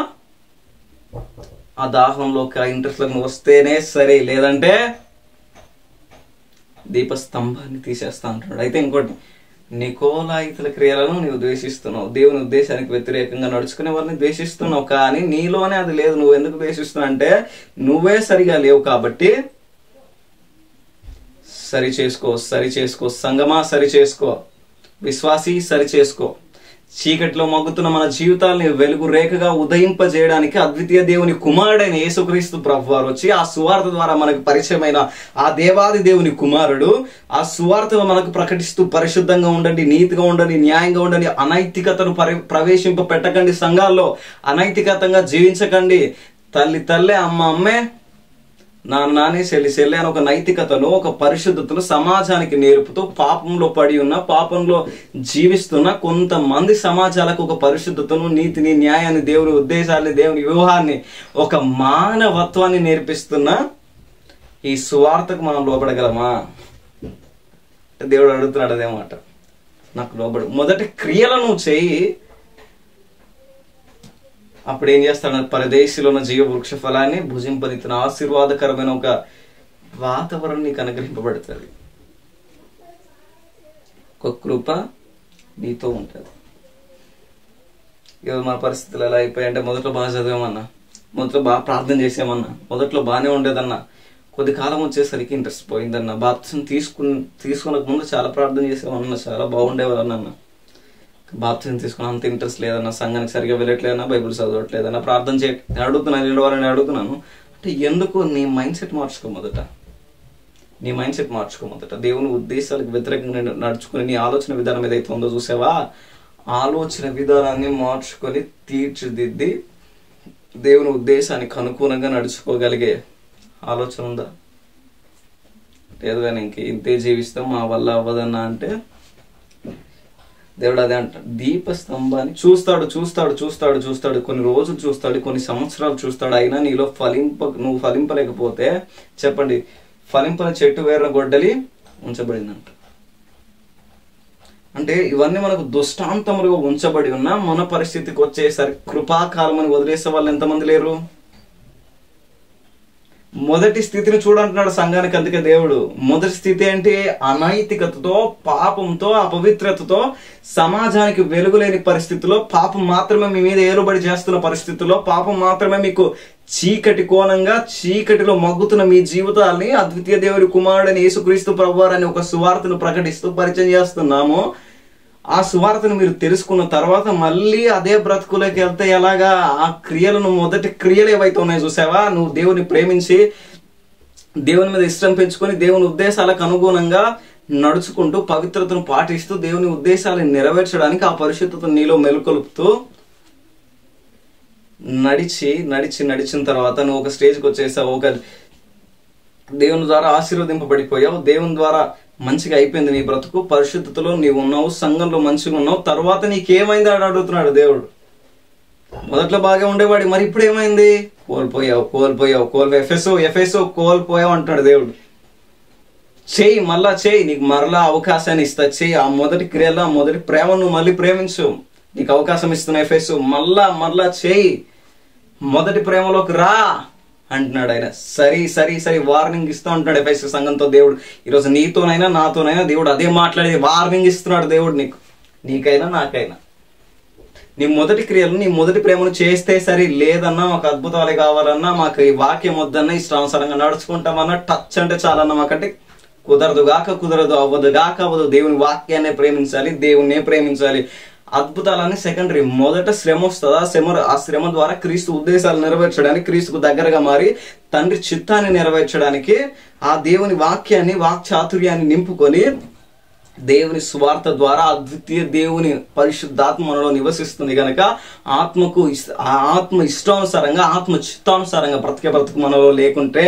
ఆ దాహంలోకి, ఆ ఇంట్రెస్ట్లోకి నువ్వు వస్తేనే సరే, లేదంటే దీపస్తంభాన్ని తీసేస్తా అంటున్నాడు. అయితే ఇంకోటి, నికోలాయితుల క్రియలను నీవు ద్వేషిస్తున్నావు, దేవుని ఉద్దేశానికి వ్యతిరేకంగా నడుచుకునే వారిని ద్వేషిస్తున్నావు. కానీ నీలోనే అది లేదు. నువ్వు ఎందుకు ద్వేషిస్తున్నావు అంటే నువ్వే సరిగా లేవు. కాబట్టి సరి చేసుకో సంగమా, సరి చేసుకో విశ్వాసి, సరి చేసుకో. చీకటిలో మగ్గుతున్న మన జీవితాలని వెలుగు రేఖగా ఉదయింపజేయడానికి అద్వితీయ దేవుని కుమారుడైన యేసుక్రీస్తు ప్రభువారు వచ్చి ఆ సువార్త ద్వారా మనకు పరిచయమైన ఆ దేవాది దేవుని కుమారుడు ఆ సువార్తను మనకు ప్రకటిస్తూ పరిశుద్ధంగా ఉండండి, నీతిగా ఉండండి, న్యాయంగా ఉండండి, అనైతికతను ప్రవేశింప పెట్టకండి, సంఘాల్లో అనైతికతంగా జీవించకండి, తల్లి తల్లే, అమ్మ అమ్మే, నాన్నే, చెల్లి అని ఒక నైతికతను, ఒక పరిశుద్ధతను సమాజానికి నేర్పుతూ పాపంలో పడి ఉన్న, పాపంలో జీవిస్తున్న కొంతమంది సమాజాలకు ఒక పరిశుద్ధతను, నీతిని, న్యాయాన్ని, దేవుని ఉద్దేశాన్ని, దేవుని వ్యూహాన్ని, ఒక మానవత్వాన్ని నేర్పిస్తున్న ఈ సువార్తకు మనం లోబడగలమా? దేవుడు అడుగుతున్నాడు అదేమాట. నాకు లోబడు, మొదటి క్రియలను చేయి, అప్పుడు ఏం చేస్తాడు? పరదేశిలో ఉన్న జీవ వృక్ష ఫలాన్ని భుజింపనితున్న ఆశీర్వాదకరమైన ఒక వాతావరణం నీకు అనుగ్రహింపబడుతుంది. ఒక కృప నీతో ఉంటుంది. ఈరోజు మన పరిస్థితులు ఎలా అయిపోయాయంటే, మొదట్లో బాగా చదివామన్నా, మొదట్లో బాగా ప్రార్థన చేసామన్నా, మొదట్లో బాగానే ఉండేదన్నా, కొద్ది కాలం వచ్చేసరికి ఇంట్రెస్ట్ పోయిందన్న. బాప్తిసం తీసుకునక ముందు చాలా ప్రార్థన చేసేవాళ్ళన్న, చాలా బాగుండేవాళ్ళన్న. బాప్తిసం తీసుకున్న అంత ఇంట్రెస్ట్ లేదన్న, సంఘానికి సరిగా వెళ్ళట్లేదన్నా, బైబిల్ చదవట్లేదన్నా, ప్రార్థన అడుగుతున్నాను అడుగుతున్నాను అంటే ఎందుకు? నీ మైండ్ సెట్ మార్చుకో మొదట. నీ మైండ్ సెట్ మార్చుకో మొదట. దేవుని ఉద్దేశాలకు వ్యతిరేకంగా నడుచుకుని నీ ఆలోచన విధానం ఏదైతే ఉందో చూసావా, ఆలోచన విధానాన్ని మార్చుకొని తీర్చిదిద్ది దేవుని ఉద్దేశానికి అనుకూలంగా నడుచుకోగలిగే ఆలోచన ఉందా? లేదు కానీ ఇంతే జీవిస్తాం మా వల్ల అవ్వదన్నా అంటే దేవుడు అదే అంటాడు. దీపస్తంభాన్ని చూస్తాడు, కొన్ని రోజులు చూస్తాడు, కొన్ని సంవత్సరాలు చూస్తాడు, అయినా నీలో నువ్వు ఫలింపలేకపోతే చెప్పండి, ఫలింపని చెట్టు వేర్ల గొడ్డలి ఉంచబడిందంట. అంటే ఇవన్నీ మనకు దుష్టాంతములుగా ఉంచబడి ఉన్నా మన పరిస్థితికి వచ్చేసరికి కృపాకాలం అని వదిలేసే వాళ్ళు ఎంతమంది లేరు? మొదటి స్థితిని చూడంటున్నాడు సంఘానికి. అందుకే దేవుడు మొదటి స్థితి ఏంటి? అనైతికతతో, పాపంతో, అపవిత్రతతో, సమాజానికి వెలుగులేని పరిస్థితుల్లో, పాపం మాత్రమే మీ మీద ఏలుబడి చేస్తున్న పరిస్థితుల్లో, పాపం మాత్రమే మీకు చీకటి కోణంగా, చీకటిలో మగ్గుతున్న మీ జీవితాల్ని అద్వితీయ దేవుడి కుమారుడని యేసుక్రీస్తు ప్రభువారని ఒక సువార్తను ప్రకటిస్తూ పరిచయం చేస్తున్నాము. ఆ సువార్తను మీరు తెలుసుకున్న తర్వాత మళ్ళీ అదే బ్రతుకులోకి వెళ్తే ఎలాగా? ఆ క్రియలను, మొదటి క్రియలు ఏవైతే ఉన్నాయో చూసావా, నువ్వు దేవుని ప్రేమించి దేవుని మీద ఇష్టం పెంచుకొని దేవుని ఉద్దేశాలకు అనుగుణంగా నడుచుకుంటూ పవిత్రతను పాటిస్తూ దేవుని ఉద్దేశాలను నెరవేర్చడానికి ఆ పరిశుద్ధతను నీలో మెలుకొలుపుతూ నడిచిన తర్వాత నువ్వు ఒక స్టేజ్కి వచ్చేసావు, ఒక దేవుని ద్వారా ఆశీర్వదింపబడిపోయావు, దేవుని ద్వారా మంచిగా అయిపోయింది నీ బ్రతుకు, పరిశుద్ధతలో నీవు ఉన్నావు, సంఘంలో మంచిగా ఉన్నావు, తర్వాత నీకేమైంది అని అడుగుతున్నాడు దేవుడు. మొదట్లో బాగా ఉండేవాడి, మరి ఇప్పుడు ఏమైంది? కోల్పోయావు. ఎఫెసో కోల్పోయావు అంటున్నాడు దేవుడు. చెయ్యి, మళ్ళా చెయ్యి, నీకు మరలా అవకాశాన్ని ఇస్తా, చెయ్యి. ఆ మొదటి క్రియలో, ఆ మొదటి ప్రేమను మళ్ళీ ప్రేమించు, నీకు అవకాశం ఇస్తున్న ఎఫెసో, మళ్ళా చెయ్యి, మొదటి ప్రేమలోకి రా అంటున్నాడు ఆయన. సరి వార్నింగ్ ఇస్తూ ఉంటున్నాడు ఎఫెసీ సంఘంతో దేవుడు. ఈరోజు నీతోనైనా నాతోనైనా దేవుడు అదే మాట్లాడి వార్నింగ్ ఇస్తున్నాడు దేవుడు నీకైనా నాకైనా. నీ మొదటి క్రియలు, నీ మొదటి ప్రేమను చేస్తే సరి, లేదన్నా మాకు అద్భుతాలే కావాలన్నా, మాకు ఈ వాక్యం వద్దన్నా, ఇష్టానుసారంగా నడుచుకుంటామన్నా, టచ్ అంటే చాలన్నా మాకంటే కుదరదు, అవ్వదు. దేవుని వాక్యాన్నే ప్రేమించాలి, దేవుణ్ణే ప్రేమించాలి. అద్భుతాలన్నీ సెకండరీ. మొదట శ్రమ వస్తుంది. ఆ శ్రమ ద్వారా క్రీస్తు ఉద్దేశాలు నెరవేర్చడానికి, క్రీస్తుకు దగ్గరగా మారి తండ్రి చిత్తాన్ని నెరవేర్చడానికి ఆ దేవుని వాక్యాన్ని, వాక్చాతుర్యాన్ని నింపుకొని దేవుని సువార్త ద్వారా అద్వితీయ దేవుని పరిశుద్ధాత్మ మనలో నివసిస్తుంది కనుక ఆత్మ ఇష్టానుసారంగా, ఆత్మ చిత్తానుసారంగా బ్రతుకు మనలో లేకుంటే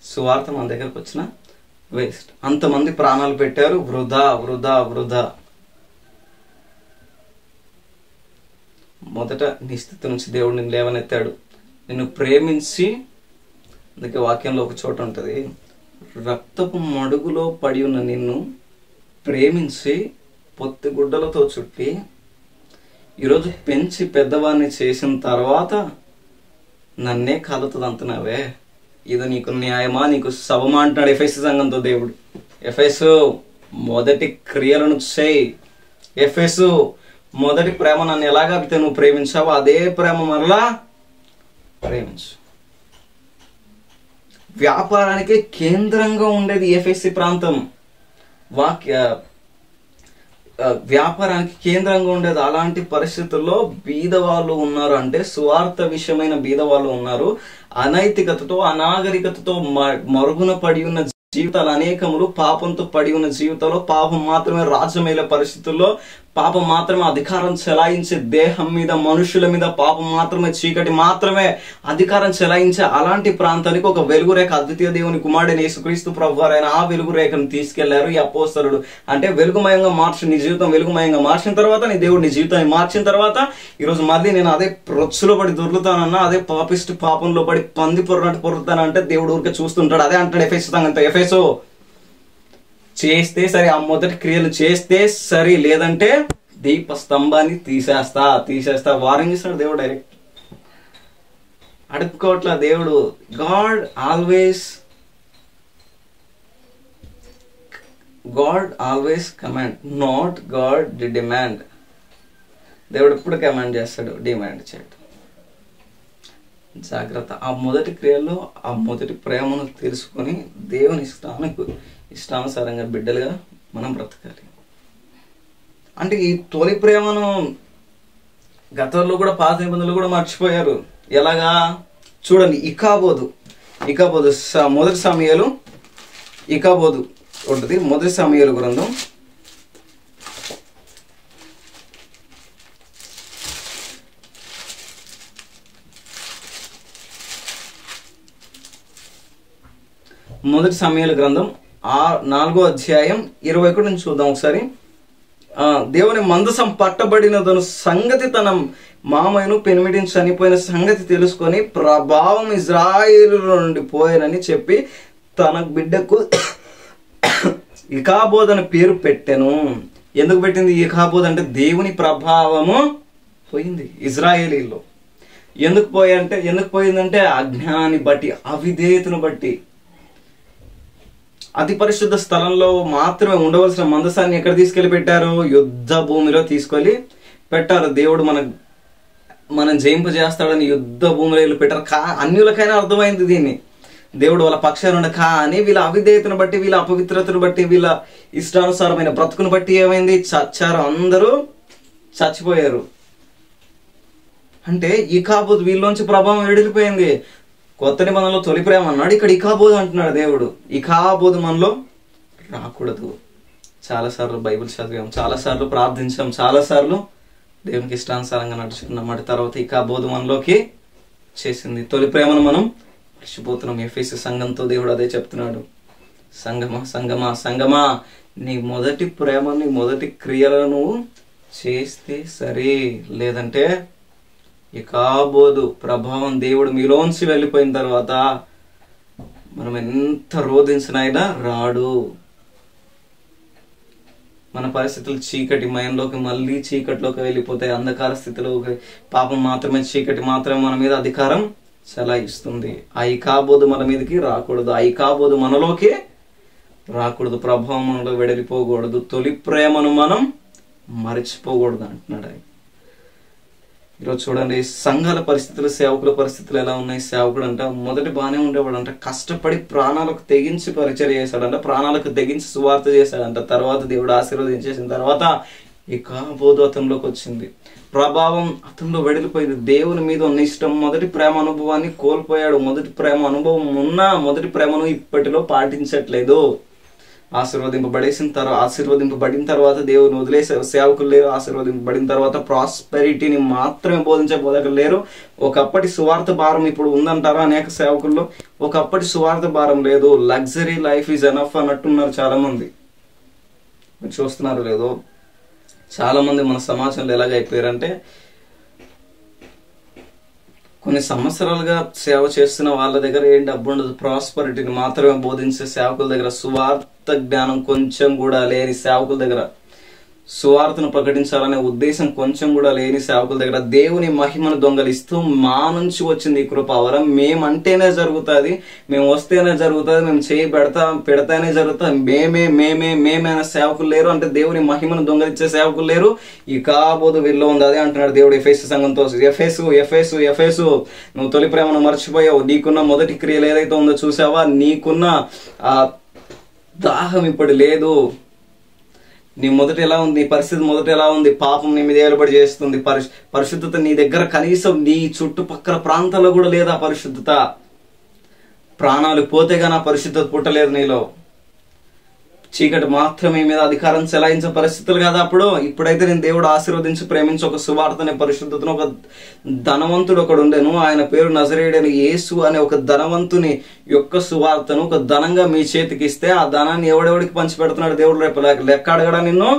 సువార్త మన దగ్గరకు వచ్చిన వేస్ట్. అంతమంది ప్రాణాలు పెట్టారు, వృధా. మొదట నీ స్థితి నుంచి దేవుడు నిన్ను లేవనెత్తాడు, నిన్ను ప్రేమించి. అందుకే వాక్యంలో ఒక చోట ఉంటుంది, రక్తపు మడుగులో పడి ఉన్న నిన్ను ప్రేమించి పొత్తి గుడ్డలతో చుట్టి ఈరోజు పెంచి పెద్దవాడిని చేసిన తర్వాత నన్నే కలుతుంది అంటున్నావే, ఇది నీకు న్యాయమా, నీకు శవమా అంటున్నాడు ఎఫెసీ సంఘంతో దేవుడు. ఎఫెసు మొదటి క్రియలను చేయి. ఎఫెసు మొదటి ప్రేమ నన్ను ఎలాగైతే నువ్వు ప్రేమించావో అదే ప్రేమ మరలా ప్రేమించు. వ్యాపారానికి కేంద్రంగా ఉండేది ఎఫెసీ ప్రాంతం. వ్యాపారానికి కేంద్రంగా ఉండేది. అలాంటి పరిస్థితుల్లో బీదవాళ్ళు ఉన్నారు అంటే, సువార్త విషయమైన బీదవాళ్ళు ఉన్నారు. అనైతికతతో, అనాగరికతతో మరుగున పడి ఉన్న జీవితాలు అనేకములు, పాపంతో పడి ఉన్న జీవితాల్లో, పాపం మాత్రమే రాజ్యమేలే పరిస్థితుల్లో, పాపం మాత్రమే అధికారం చెలాయించే దేహం మీద, మనుషుల మీద పాపం మాత్రమే, చీకటి మాత్రమే అధికారం చెలాయించే అలాంటి ప్రాంతానికి ఒక వెలుగురేఖ, అద్వితీయ దేవుని కుమారుడైన యేసుక్రీస్తు ప్రభువారు ఆయన ఆ వెలుగురేఖను తీసుకెళ్లారు ఈ అపోస్తలుడు. అంటే వెలుగుమయంగా నీ జీవితం వెలుగుమయంగా మార్చిన తర్వాత, నీ దేవుడు నీ జీవితాన్ని మార్చిన తర్వాత, ఈరోజు మళ్ళీ నేను అదే రొచ్చులో పడి దొరుకుతానన్నా, అదే పాపిస్ట్ పాపంలో పడి పంది పొరనట్టు పొరుతానంటే దేవుడు ఊరికే చూస్తుంటాడు. అదే అంటాడు ఎఫెసో సంఘంతో, ఎఫెసో చేస్తే సరే, ఆ మొదటి క్రియలు చేస్తే సరి, లేదంటే దీపస్తంభాన్ని తీసేస్తా వార్నింగ్ ఇస్తాడు దేవుడు డైరెక్ట్. అడుక్కోవట్లా దేవుడు. God always command, not God demand. దేవుడు ఎప్పుడు కమాండ్ చేస్తాడు, డిమాండ్ చేయడు. జాగ్రత్త. ఆ మొదటి క్రియల్లో ఆ మొదటి ప్రేమను తెలుసుకొని దేవుని ఇష్టానుసారంగా బిడ్డలుగా మనం బ్రతకాలి. అంటే ఈ తొలి ప్రేమను గతంలో కూడా పాత నిబంధనలు కూడా మర్చిపోయారు. ఎలాగా చూడండి, ఇకాబోదు మొదటి సమయాలు ఇకాబోదు ఉంటుంది. మొదటి సమయాలు గ్రంథం 4వ అధ్యాయం 21 నుంచి చూద్దాం ఒకసారి. దేవుని మందసం పట్టబడినదను సంగతి తన మామయ్యను పెనిమిటిని చనిపోయిన సంగతి తెలుసుకొని ప్రభావం ఇజ్రాయేలు నుండి పోయినని చెప్పి తన బిడ్డకు ఇకాబోద్ అని పేరు పెట్టెను. ఎందుకు పెట్టింది ఇకాబోద్ అంటే దేవుని ప్రభావము పోయింది ఇజ్రాయేలీలో. ఎందుకు పోయిందంటే అజ్ఞానాన్ని బట్టి, అవిధేయతను బట్టి. అతి పరిశుద్ధ స్థలంలో మాత్రమే ఉండవలసిన మందసాన్ని ఎక్కడ తీసుకెళ్లి పెట్టారు? యుద్ధ భూమిలో తీసుకెళ్లి పెట్టారు. దేవుడు మనం జయింపజేస్తాడని యుద్ధ భూమిలో వెళ్ళి పెట్టారు. అన్యులకైనా అర్థమైంది దీన్ని, దేవుడు వాళ్ళ పక్షాన. కానీ వీళ్ళ అవిధేయతను బట్టి, వీళ్ళ అపవిత్రతను బట్టి, వీళ్ళ ఇష్టానుసారమైన బ్రతుకును బట్టి ఏమైంది? చచ్చారు, అందరూ చచ్చిపోయారు. అంటే ఇకాబోద్ వీళ్ళలోంచి ప్రభావం వెడిలిపోయింది. కొత్త నిబంధనలో తొలి ప్రేమ అన్నాడు, ఇక్కడ ఇకాబోద్ అంటున్నాడు దేవుడు. ఇకాబోద్ మనలో రాకూడదు. చాలాసార్లు బైబిల్ చదివాం, చాలాసార్లు ప్రార్థించాం, చాలాసార్లు దేవునికి ఇష్టానుసారంగా నడుచుకున్నాం. అటు తర్వాత ఇకాబోద్ మనలోకి చేసింది. తొలి ప్రేమను మనం మర్చిపోతున్నాం. ఎఫెసీ సంఘంతో దేవుడు అదే చెప్తున్నాడు. సంగమా నీ మొదటి ప్రేమ, నీ మొదటి క్రియలను చేస్తే సరే, లేదంటే ఇకాబోదు ప్రభావం దేవుడు మీలోంచి వెళ్ళిపోయిన తర్వాత మనం ఎంత రోధించినైనా రాడు. మన పరిస్థితులు చీకటి మయంలోకి మళ్ళీ చీకటిలోకి వెళ్ళిపోతాయి. అంధకార స్థితిలోకి పాపం మాత్రమే, చీకటి మాత్రమే మన మీద అధికారం చెలాయిస్తుంది. ఆ ఇకాబోదు మన మీదకి రాకూడదు. ఆ ఇకాబోదు మనలోకి రాకూడదు. ప్రభావం మనలో వెడలిపోకూడదు. తొలి ప్రేమను మనం మర్చిపోకూడదు అంటున్నాడు ఆయన. ఈరోజు చూడండి, సంఘాల పరిస్థితులు, సేవకుల పరిస్థితులు ఎలా ఉన్నాయి. సేవకుడు అంట మొదటి బాగానే ఉండేవాడంట, కష్టపడి ప్రాణాలకు తెగించి పరిచర్య చేశాడంట, ప్రాణాలకు తెగించి సువార్త చేశాడంట. తర్వాత దేవుడు ఆశీర్వదించేసిన తర్వాత ఇకాబోదు అతనిలోకి వచ్చింది. ప్రభావం అతనిలో వెడలిపోయింది. దేవుని మీద ఉన్న ఇష్టం, మొదటి ప్రేమ అనుభవాన్ని కోల్పోయాడు. మొదటి ప్రేమ అనుభవం ఉన్నా మొదటి ప్రేమను ఇప్పటిలో పాటించట్లేదు. ఆశీర్వదింపబడిన తర్వాత దేవుని వదిలేసే సేవకులు లేరు. ఆశీర్వదింపబడిన తర్వాత ప్రాస్పెరిటీని మాత్రమే బోధించే బోధకులు లేరు. ఒకప్పటి సువార్త భారం ఇప్పుడు ఉందంటారా అనేక సేవకుల్లో? ఒకప్పటి సువార్త భారం లేదు. లగ్జరీ లైఫ్ ఈజ్ ఎనఫ్ అన్నట్టున్నారు చాలా మంది. మీరు చూస్తున్నారు లేదో, చాలా మంది మన సమాజంలో ఎలాగైపోయారంటే, కొన్ని సంవత్సరాలుగా సేవ చేస్తున్న వాళ్ళ దగ్గర ఏం డబ్బు ఉండదు. ప్రాస్పరిటీని మాత్రమే బోధించే సేవకుల దగ్గర, సువార్త జ్ఞానం కొంచెం కూడా లేని సేవకుల దగ్గర, సువార్తను ప్రకటించాలనే ఉద్దేశం కొంచెం కూడా లేని సేవకుల దగ్గర దేవుని మహిమను దొంగలిస్తూ మా నుంచి వచ్చింది ఈ కృపావరం, మేమంటేనే జరుగుతుంది, మేము వస్తేనే జరుగుతుంది, మేము చేయి పెడతానే జరుగుతుంది, మేమైన సేవకులు లేరు. అంటే దేవుని మహిమను దొంగలిచ్చే సేవకులు లేరు. ఇకాబోదు వీళ్ళలో ఉంది. అదే అంటున్నాడు దేవుడు ఎఫెసు సంఘంతో. ఎఫెసు నువ్వు తొలి ప్రేమను మర్చిపోయావు. నీకున్న మొదటి క్రియలు ఏదైతే ఉందో చూసావా? నీకున్న దాహం ఇప్పుడు లేదు. నీ మొదట ఎలా ఉంది, నీ పరిస్థితి మొదట ఎలా ఉంది? పాపం నీ మీద ఏలుబడి చేస్తుంది. పరిశుద్ధత నీ దగ్గర కనీసం నీ చుట్టుపక్కల ప్రాంతాల్లో కూడా లేదా పరిశుద్ధత. ప్రాణాలు పోతేగా నా పరిశుద్ధత పుట్టలేదు నీలో. చీకటి మాత్రమే మీద అధికారం చెలాయించే పరిస్థితులు కదా అప్పుడు. ఇప్పుడైతే నేను దేవుడు ఆశీర్వదించి ప్రేమించి ఒక సువార్తని, పరిశుద్ధతను, ఒక ధనవంతుడు ఒకడు ఉండేను, ఆయన పేరు నజరేయుడైన యేసు అనే ఒక ధనవంతుని యొక్క సువార్తను ఒక ధనంగా మీ చేతికి ఇస్తే ఆ ధనాన్ని ఎవడెవడికి పంచి పెడుతున్నాడు దేవుడు? రేపు లెక్క అడగడా నిన్ను?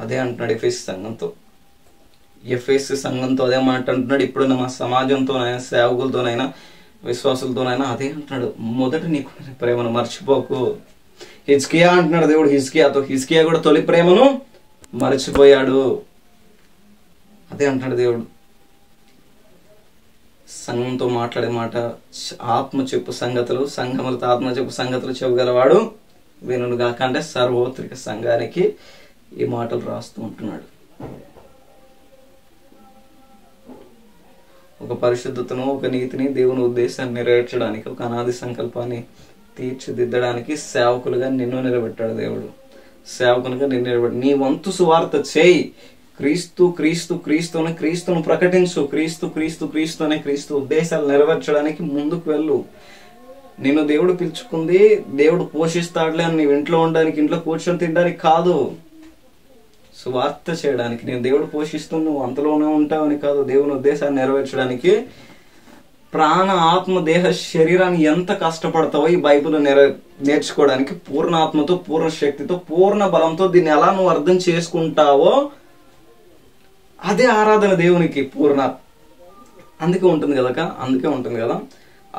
అదే అంటున్నాడు ఎఫెసు సంఘంతో అదే మాట అంటున్నాడు. ఇప్పుడు మా సమాజంతోనైనా, సేవకులతోనైనా, విశ్వాసులతోనైనా అదే అంటున్నాడు. మొదట నీకు ప్రేమను మర్చిపోకు. హిజ్కియా అంటున్నాడు దేవుడు హిజ్కియా కూడా తొలి ప్రేమను మర్చిపోయాడు. అదే అంటున్నాడు దేవుడు. సంఘంతో మాట్లాడే మాట, ఆత్మ చెప్పు సంగతులు, సంఘములతో ఆత్మ చెప్పు సంగతులు చెప్పగలవాడు వినుడుగా. అంటే సర్వోత్రిక సంఘానికి ఈ మాటలు రాస్తూ ఉంటున్నాడు. ఒక పరిశుద్ధతను, ఒక నీతిని, దేవుని ఉద్దేశాన్ని నెరవేర్చడానికి, ఒక అనాది సంకల్పాన్ని తీర్చిదిద్దడానికి సేవకులుగా నిన్ను నిలబెట్టాడు దేవుడు. సేవకునిగా నిన్ను నిలబెట్టి నీ వంతు సువార్త చేయి. క్రీస్తు క్రీస్తు క్రీస్తు అని క్రీస్తును ప్రకటించు. క్రీస్తు క్రీస్తు క్రీస్తు అనే క్రీస్తు ఉద్దేశాలు నెరవేర్చడానికి ముందుకు వెళ్ళు. నిన్ను దేవుడు పిలుచుకుంది దేవుడు పోషిస్తాడులే అని నీవు ఇంట్లో ఉండడానికి, ఇంట్లో కూర్చొని తినడానికి కాదు, సువార్త చేయడానికి. నేను దేవుడు పోషిస్తూ నువ్వు అంతలోనే ఉంటావని కాదు, దేవుని ఉద్దేశాన్ని నెరవేర్చడానికి ప్రాణ ఆత్మ దేహ శరీరాన్ని ఎంత కష్టపడతావో ఈ బైబిల్ నేర్చుకోవడానికి పూర్ణ ఆత్మతో, పూర్ణ శక్తితో, పూర్ణ బలంతో దీన్ని ఎలా నువ్వు అర్థం చేసుకుంటావో అదే ఆరాధన దేవునికి పూర్ణ. అందుకే ఉంటుంది కదా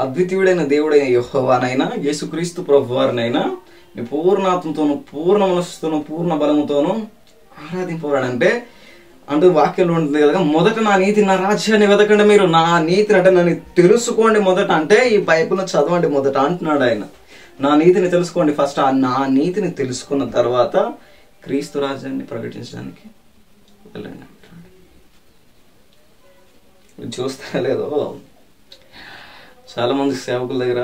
అద్వితీయుడైన దేవుడైన యెహోవానైనా యేసుక్రీస్తు ప్రభువారినైనా నీ పూర్ణాత్మతోను, పూర్ణ మనస్సుతోను, పూర్ణ బలముతోను ఆరాధింపవాడంటే అంటే వాక్యంలో ఉంటుంది కదా, మొదట నా నీతి, నా రాజ్యాన్ని వెతకండి. మీరు నా నీతిని అంటే నన్ను తెలుసుకోండి మొదట, అంటే ఈ బైబిల్ని చదవండి మొదట అంటున్నాడు ఆయన. నా నీతిని తెలుసుకోండి ఫస్ట్. నా నీతిని తెలుసుకున్న తర్వాత క్రీస్తు రాజ్యాన్ని ప్రకటించడానికి వెళ్ళండి అంటున్నాడు. చూస్తా లేదో చాలా మంది సేవకుల దగ్గర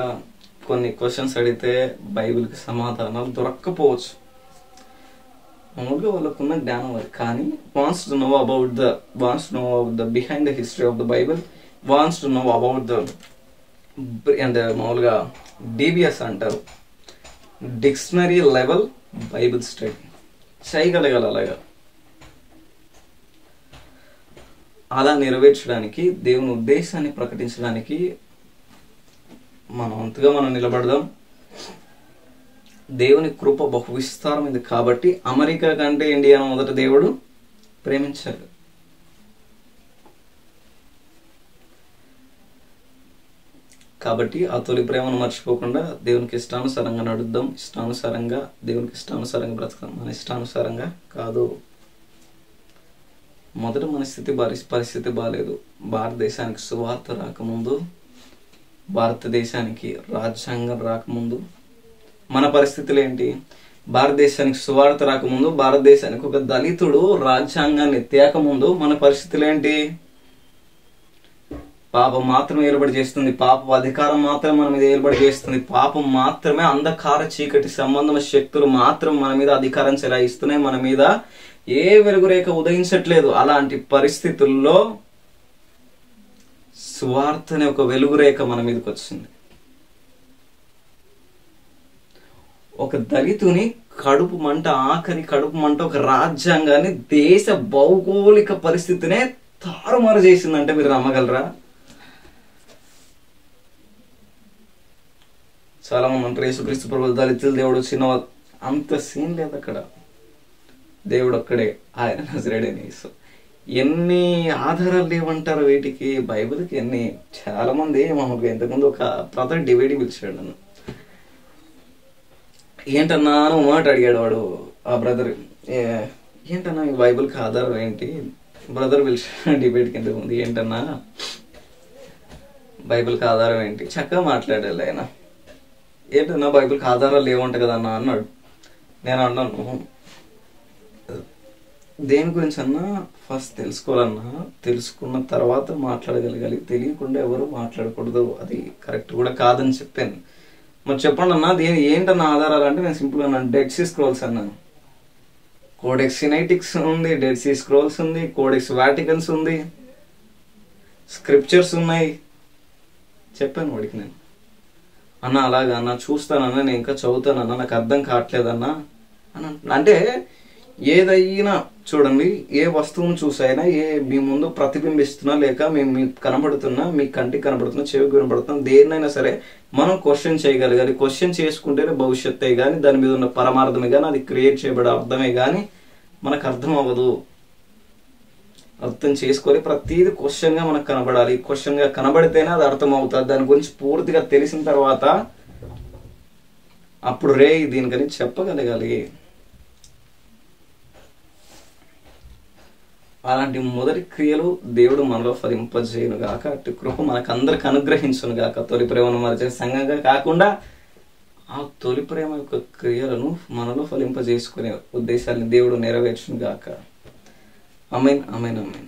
కొన్ని క్వశ్చన్స్ అడిగితే బైబిల్కి సమాధానాలు దొరక్కపోవచ్చు. మామూలుగా వాళ్ళకున్న జ్ఞానం అది, కానీ wants to know about the behind the history of the Bible, wants to know about the and మామూలుగా డిబిఎస్ అంటారు, డిక్షనరీ లెవెల్ బైబిల్ స్టడీ చేయగలగాలి. అలా నెరవేర్చడానికి, దేవుని ఉద్దేశాన్ని ప్రకటించడానికి మనం అంతగా మనం నిలబడదాం. దేవుని కృప బహు విస్తారమైంది కాబట్టి అమెరికా కంటే ఇండియాను మొదట దేవుడు ప్రేమించాడు. కాబట్టి ఆ తొలి ప్రేమను మర్చిపోకుండా దేవునికి ఇష్టానుసారంగా నడుద్దాం, ఇష్టానుసారంగా దేవునికి ఇష్టానుసారంగా బ్రతకడం, మన ఇష్టానుసారంగా కాదు. మొదట మన పరిస్థితి బాగాలేదు. భారతదేశానికి సువార్త రాకముందు, భారతదేశానికి రాజ్యాంగం రాకముందు మన పరిస్థితులు ఏంటి? భారతదేశానికి సువార్త రాకముందు, భారతదేశానికి ఒక దళితుడు రాజ్యాంగాన్ని తేకముందు మన పరిస్థితులు ఏంటి? పాపం మాత్రమే ఏర్పడి చేస్తుంది, పాప అధికారం మాత్రమే మన మీద ఏర్పడి చేస్తుంది, పాపం మాత్రమే, అంధకార చీకటి సంబంధమైన శక్తులు మాత్రం మన మీద అధికారం చెలాయిస్తున్నాయి, మన మీద ఏ వెలుగురేఖ ఉదయించట్లేదు. అలాంటి పరిస్థితుల్లో సువార్త అనే ఒక వెలుగురేఖ మన మీదకి వచ్చింది. ఒక దళితుని కడుపు మంట, ఆఖరి కడుపు మంట ఒక రాజ్యాంగాన్ని, దేశ భౌగోళిక పరిస్థితినే తారుమారు చేసిందంటే మీరు నమ్మగలరా? చాలా మంది అంటారు యేసుక్రీస్తు ప్రభువు దళితులు దేవుడు చిన్న, అంత సీన్ లేదు అక్కడ. దేవుడు ఒక్కడే, ఆయన నజరేయుడైన యేసు. ఎన్ని ఆధారాలు లేవంటారు వీటికి? బైబిల్కి ఎన్ని. చాలా మంది మామూలుగా ఇంతకుముందు ఒక బ్రదర్ డివైడీ పిలిచాడు నన్ను. ఏంటన్నా అని మాట అడిగాడు వాడు. ఆ బ్రదర్ ఏంటన్నా ఈ బైబిల్కి ఆధారం ఏంటి? బ్రదర్ పిలిచాడు డిబేట్కి ఇంతకుముందు. ఏంటన్నా బైబిల్కి ఆధారం ఏంటి? చక్కగా మాట్లాడాలి ఆయన. ఏంటన్నా బైబిల్కి ఆధారాలు లేవంట కదన్నా అన్నాడు. నేను అన్నాను, దేని గురించి అన్నా ఫస్ట్ తెలుసుకోవాలన్నా, తెలుసుకున్న తర్వాత మాట్లాడగలగాలి, తెలియకుండా ఎవరు మాట్లాడకూడదు, అది కరెక్ట్ కూడా కాదని చెప్పాను. మరి చెప్పండి అన్నా ఏంటన్నా ఆధారాలు అంటే నేను సింపుల్ అన్నాను, డెడ్ సీ స్క్రోల్స్ అన్నాను. కోడెక్స్ సినైటిక్స్ ఉంది, డెడ్ సీ స్క్రోల్స్ ఉంది, కోడెక్స్ వాటికన్స్ ఉంది, స్క్రిప్చర్స్ ఉన్నాయి చెప్పాను వాడికి నేను. అన్న అలాగా అన్న చూస్తానన్నా, నేను ఇంకా చదువుతానన్నా, నాకు అర్థం కావట్లేదన్నా అని. అంటే ఏదైనా చూడండి, ఏ వస్తువును చూసైనా, మీ ముందు ప్రతిబింబిస్తున్నా లేక మేము మీకు కనబడుతున్నా, మీ కంటికి కనబడుతున్నా, చెవికి కనబడుతున్నా, దేన్నైనా సరే మనం క్వశ్చన్ చేయగలగాలి. క్వశ్చన్ చేసుకుంటేనే భవిష్యత్తే కానీ, దాని మీద ఉన్న పరమార్థమే కానీ, అది క్రియేట్ చేయబడే అర్థమే కానీ మనకు అర్థం అవ్వదు. అర్థం చేసుకోవాలి. ప్రతిదీ క్వశ్చన్గా మనకు కనబడాలి. క్వశ్చన్గా కనబడితేనే అది అర్థం అవుతుంది. దాని గురించి పూర్తిగా తెలిసిన తర్వాత అప్పుడు దీనికని చెప్పగలగాలి. అలాంటి మొదటి క్రియలు దేవుడు మనలో ఫలింపజేయును గాక. అటు కృప మనకు అందరికి అనుగ్రహించును గాక. తొలి ప్రేమను మరిచే సంఘంగా కాకుండా ఆ తొలి ప్రేమ యొక్క క్రియలను మనలో ఫలింపజేసుకునే ఉద్దేశాన్ని దేవుడు నెరవేర్చును గాక. ఆమేన్, ఆమేన్, ఆమేన్.